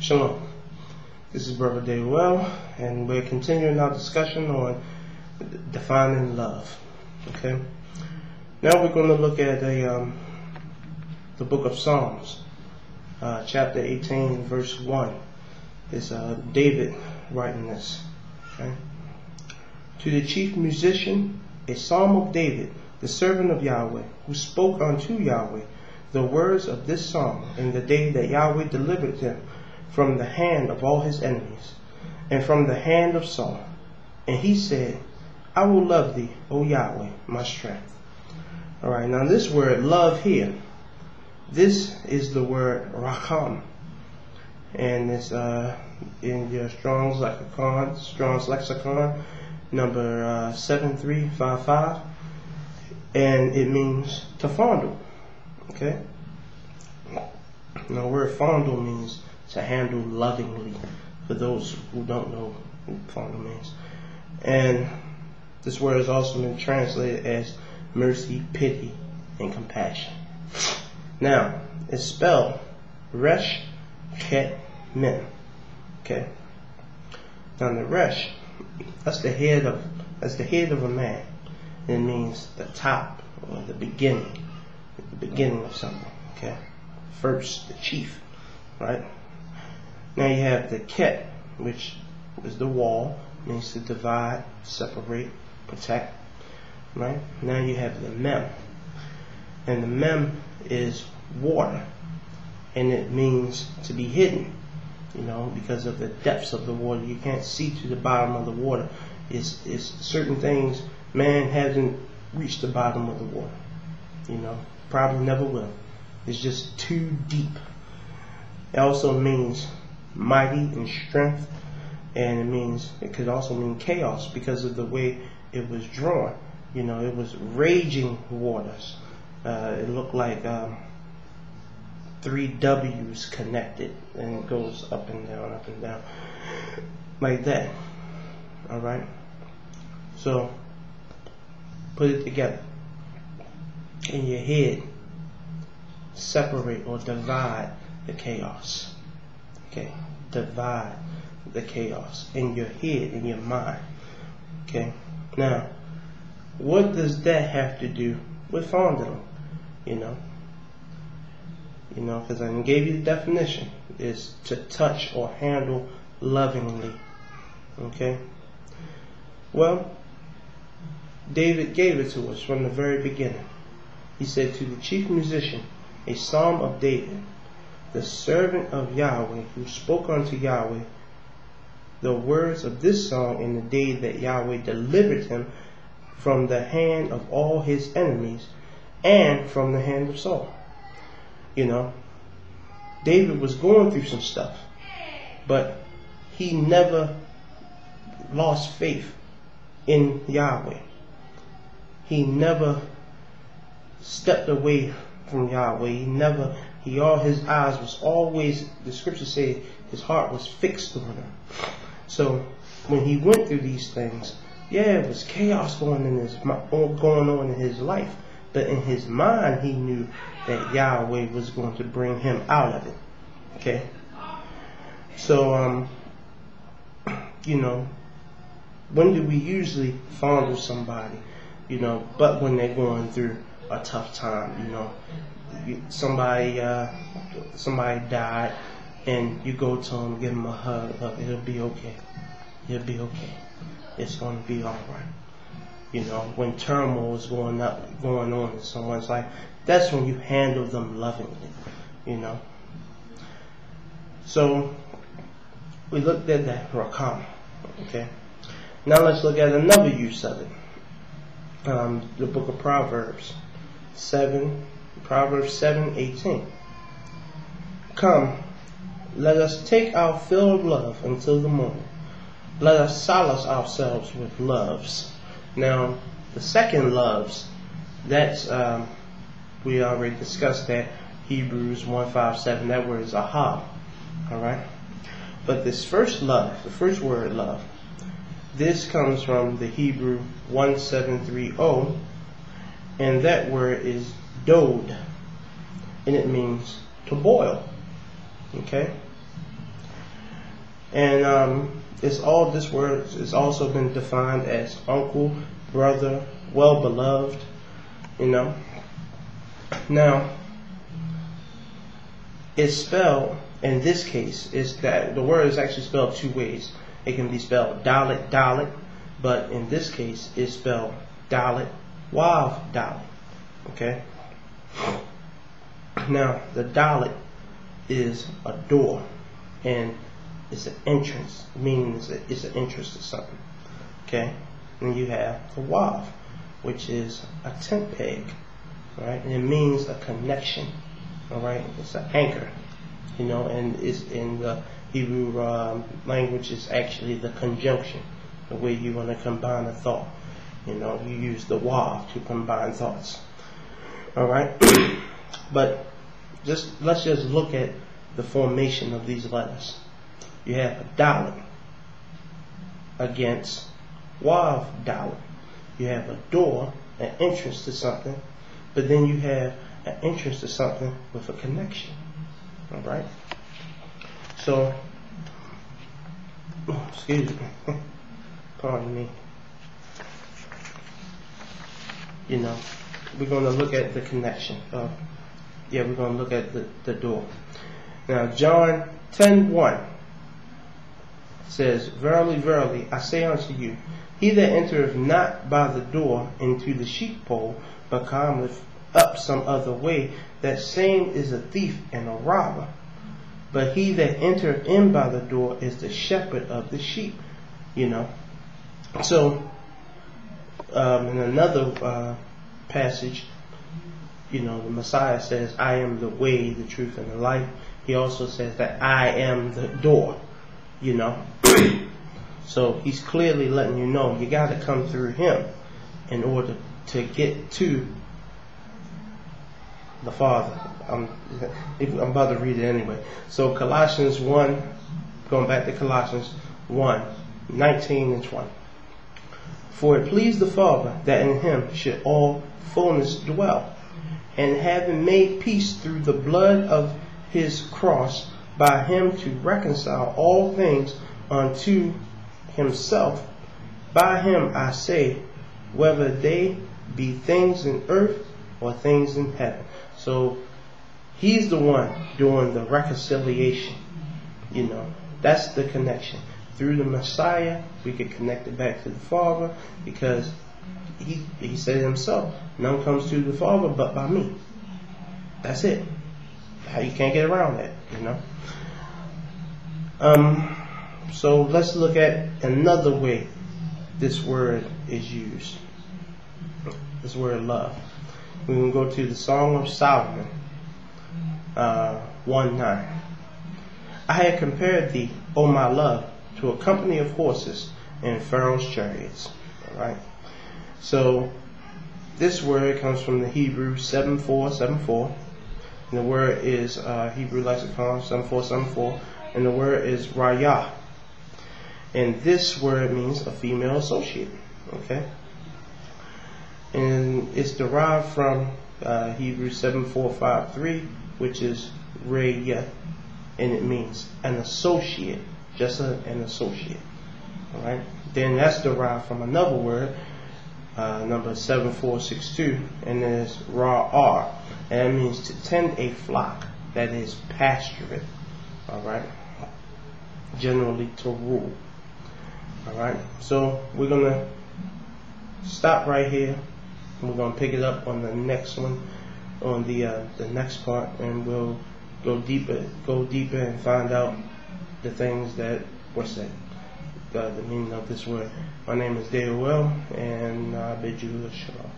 Shalom. This is Brother Daywell, and we're continuing our discussion on defining love. Okay. Now we're going to look at the book of Psalms, chapter 18, verse 1. It's David writing this. Okay. To the chief musician, a psalm of David, the servant of Yahweh, who spoke unto Yahweh the words of this song in the day that Yahweh delivered him from the hand of all his enemies, and from the hand of Saul. And he said, I will love thee, O Yahweh, my strength. Alright, now this word love here, this is the word rakam. And it's in your Strong's Lexicon, number 7355. And it means to fondle. Okay? Now the word fondle means to handle lovingly, for those who don't know what fondle means. And this word has also been translated as mercy, pity, and compassion. Now, it's spelled Resh Chet Mem. Okay. Now the Resh, that's the head of a man. It means the top or the beginning of something. Okay. First, the chief, right? Now you have the Ket, which is the wall, means to divide, separate, protect, right? Now you have the Mem, and the Mem is water, and it means to be hidden, because of the depths of the water. You can't see to the bottom of the water. It's certain things, man hasn't reached the bottom of the water, probably never will. It's just too deep. It also means mighty in strength, and it could also mean chaos because of the way it was drawn. It was raging waters. It looked like 3 W's connected, and it goes up and down, like that. All right. So put it together in your head. Separate or divide the chaos. Okay, divide the chaos in your head, in your mind. Okay, now what does that have to do with fondling? Because I gave you the definition, is to touch or handle lovingly. Okay, well, David gave it to us from the very beginning. He said, to the chief musician, a psalm of David, the servant of Yahweh, who spoke unto Yahweh the words of this song in the day that Yahweh delivered him from the hand of all his enemies and from the hand of Saul. David was going through some stuff, but he never lost faith in Yahweh. He never stepped away from Yahweh. His eyes was always, the scriptures say, his heart was fixed on him. So when he went through these things, it was chaos going on in his life, but in his mind he knew that Yahweh was going to bring him out of it. Okay. So when do we usually fondle somebody? But when they're going through a tough time, somebody died, and you go to them, give them a hug. Look, it'll be okay. It'll be okay. It's going to be all right. When turmoil is going on in someone's life, that's when you handle them lovingly. So we looked at that rakam. Okay. Now let's look at another use of it. The book of Proverbs 7:18. Come, let us take our fill of love until the morning. Let us solace ourselves with loves. Now, the second loves, that's, we already discussed that, Hebrews 1:5-7, that word is ahab. Alright? But this first love, the first word love, this comes from the Hebrew 1730, and that word is dod, and it means to boil. Okay? And it's all, this word has also been defined as uncle, brother, well beloved, you know. Now, it's spelled, in this case, is that the word is actually spelled two ways. It can be spelled dalet, dalet, but in this case, it's spelled dalet, wav, dalet. Okay? Now, the dalet is a door, and it's an entrance, meaning it's an entrance to something. Okay? And you have the wav, which is a tent peg, right? And it means a connection. All right, it's an anchor, you know, and it's in the Hebrew language is actually the conjunction, the way you want to combine a thought. You know, you use the wav to combine thoughts. All right, but let's just look at the formation of these letters. You have a dalet against wav dalet. You have a door, an entrance to something, but then you have an entrance to something with a connection. All right. So, excuse me, pardon me. You know, we're going to look at the connection. We're going to look at the door. Now, John 10:1 says, "Verily, verily, I say unto you, he that entereth not by the door into the sheepfold, but cometh up some other way, that same is a thief and a robber. But he that entereth in by the door is the shepherd of the sheep." You know. So, in another passage, you know, the Messiah says, "I am the way, the truth, and the life." He also says that I am the door. You know. So he's clearly letting you know you got to come through him in order to get to the Father. I'm about to read it anyway. So Colossians 1, going back to Colossians 1:19 and 20. "For it pleased the Father that in him should all fullness dwell, and having made peace through the blood of his cross, by him to reconcile all things unto himself. By him I say, whether they be things in earth or things in heaven." So he's the one doing the reconciliation. You know, that's the connection. Through the Messiah, we get connected back to the Father, because he said himself, "None comes to the Father but by me." That's it. You can't get around that, you know. So let's look at another way this word is used. This word love. We can go to the Song of Solomon 1:9. "I had compared thee, O my love, to a company of horses in Pharaoh's chariots." All right. So this word comes from the Hebrew 7474. And the word is Hebrew lexicon 7474. And the word is rayah. And this word means a female associate. Okay. And it's derived from Hebrew 7453, which is rayah, and it means an associate, just an associate. All right. Then that's derived from another word, number 7462, and it's ra'ar, and it means to tend a flock, that is pasture it. All right. Generally to rule. All right. So we're gonna stop right here. We're going to pick it up on the next one, on the next part, and we'll go deeper and find out the things that were said, the meaning of this word. My name is Dale Well, and I bid you a shalom.